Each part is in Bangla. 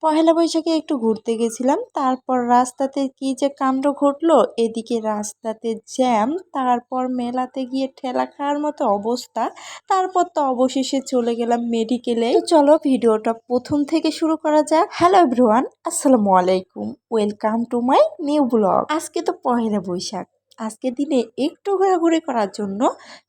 পহেলা বৈশাখে একটু ঘুরতে গেছিলাম, তারপর রাস্তাতে কি যে কাণ্ড ঘটলো, এদিকে রাস্তাতে জ্যাম, তারপর মেলাতে গিয়ে ঠেলা খাওয়ার মতো অবস্থা। তারপর তো অবশেষে চলে গেলাম মেডিকেলে। তো চলো ভিডিওটা প্রথম থেকে শুরু করা যাক। হ্যালো এভরিওয়ান, আসসালামু আলাইকুম, welcome to my new blog. আজকে তো পহেলা বৈশাখ, আজকে দিনে একটু ঘোরাঘুরি করার জন্য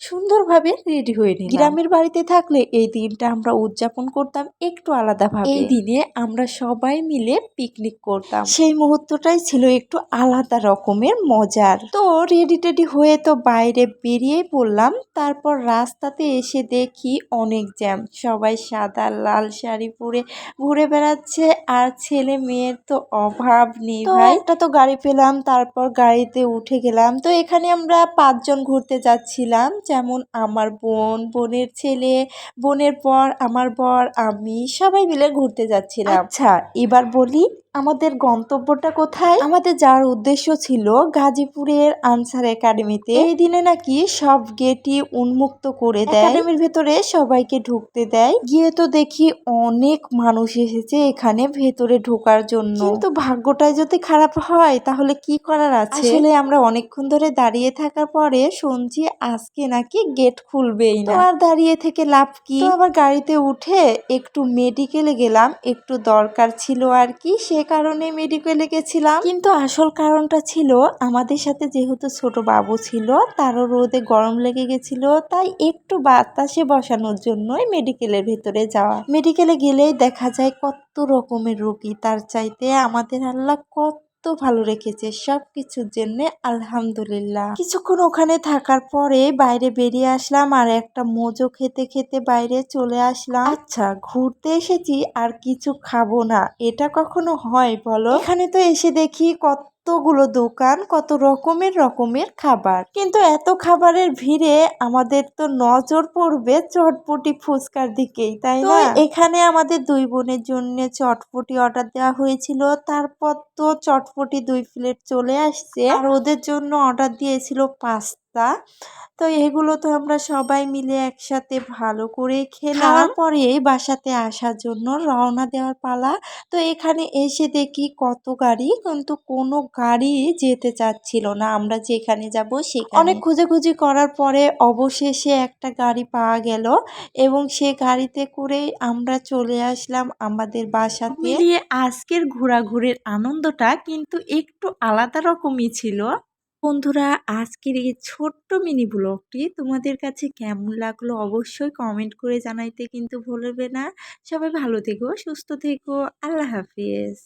সুন্দরভাবে রেডি হয়ে নিলাম। গ্রামের বাড়িতে থাকলে এই দিনটা আমরা উদযাপন করতাম একটু আলাদাভাবে। এই দিনে আমরা সবাই মিলে পিকনিক করতাম, সেই মুহূর্তটাই ছিল একটু আলাদা রকমের মজার। তো রেডি টেডি হয়ে তো বাইরে বেরিয়ে পড়লাম। তারপর রাস্তাতে এসে দেখি অনেক জ্যাম, সবাই সাদা লাল শাড়ি পরে ঘুরে বেড়াচ্ছে, আর ছেলে মেয়ের তো অভাব নেই ভাই। একটা তো গাড়ি পেলাম, তারপর গাড়িতে উঠে গেলাম। তো এখানে আমরা 5 জন ঘুরতে যাচ্ছিলাম, যেমন আমার বোন, বোনের ছেলে, বোনের বর, আমার বর, আমি সবাই মিলে ঘুরতে যাচ্ছিলাম। আচ্ছা এবার বলি আমাদের গন্তব্যটা কোথায়। আমাদের যাওয়ার উদ্দেশ্য ছিল গাজীপুরের আনসার একাডেমিতে। এই দিনে নাকি সব গেটই উন্মুক্ত করে দেয়, একাডেমির ভেতরে সবাইকে ঢুকতে দেয়। গিয়ে তো দেখি অনেক মানুষ এসেছে এখানে ভেতরে ঢোকার জন্য, কিন্তু ভাগ্যটাই যদি খারাপ হয় তাহলে কি করার আছে। আসলে আমরা অনেকক্ষণ ধরে দাঁড়িয়ে থাকার পরে শুনছি আজকে নাকি গেট খুলবেই না, আর দাঁড়িয়ে থেকে লাভ কি। তো আবার গাড়িতে উঠে একটু মেডিকেলে গেলাম, একটু দরকার ছিল আর কি, সে কারণে মেডিকেলে গেছিলাম। কিন্তু আসল কারণটা ছিল আমাদের সাথে যেহেতু ছোট বাবু ছিল, তারও রোদে গরম লেগে গেছিল, তাই একটু বাতাসে বসানোর জন্যই মেডিকেলের ভেতরে যাওয়া। মেডিকেলে গেলেই দেখা যায় কত রকমের রোগী, তার চাইতে আমাদের আল্লাহ কত ভালো রেখেছে সব কিছুর জন্য আলহামদুলিল্লাহ। কিছুক্ষণ ওখানে থাকার পরে বাইরে বেরিয়ে আসলাম, আর একটা মোজো খেতে খেতে বাইরে চলে আসলাম। আচ্ছা ঘুরতে এসেছি আর কিছু খাবো না, এটা কখনো হয় বলো। এখানে তো এসে দেখি কতগুলো দোকান, কত রকমের খাবার, কিন্তু এত খাবারের ভিড়ে আমাদের তো নজর পড়বে চটপটি ফুচকার দিকেই, তাই না। এখানে আমাদের 2 বোনের জন্য চটপটি অর্ডার দেওয়া হয়েছিল, তারপর তো চটপটি 2 প্লেট চলে আসছে, আর ওদের জন্য অর্ডার দিয়েছিল পাস্তা। তো এগুলো তো আমরা সবাই মিলে একসাথে ভালো করে খেলাম, পরে বাসাতে আসার জন্য রওনা দেওয়ার পালা। তো এখানে এসে দেখি কত গাড়ি, কিন্তু কোনো গাড়ি যেতে চাচ্ছিল না আমরা যেখানে যাব সেখানে। অনেক খুঁজেখুঁজি করার পরে অবশেষে একটা গাড়ি পাওয়া গেল, এবং সে গাড়িতে করে আমরা চলে আসলাম আমাদের বাসাতে। মিলিয়ে আজকের ঘোরাঘুরির আনন্দটা কিন্তু একটু আলাদা রকমই ছিল। বন্ধুরা আজকের এই ছোট্ট মিনি ব্লগটি তোমাদের কাছে কেমন লাগলো অবশ্যই কমেন্ট করে জানাইতে কিন্তু ভুলবে না। সবাই ভালো থেকো, সুস্থ থেকো, আল্লাহ হাফিজ।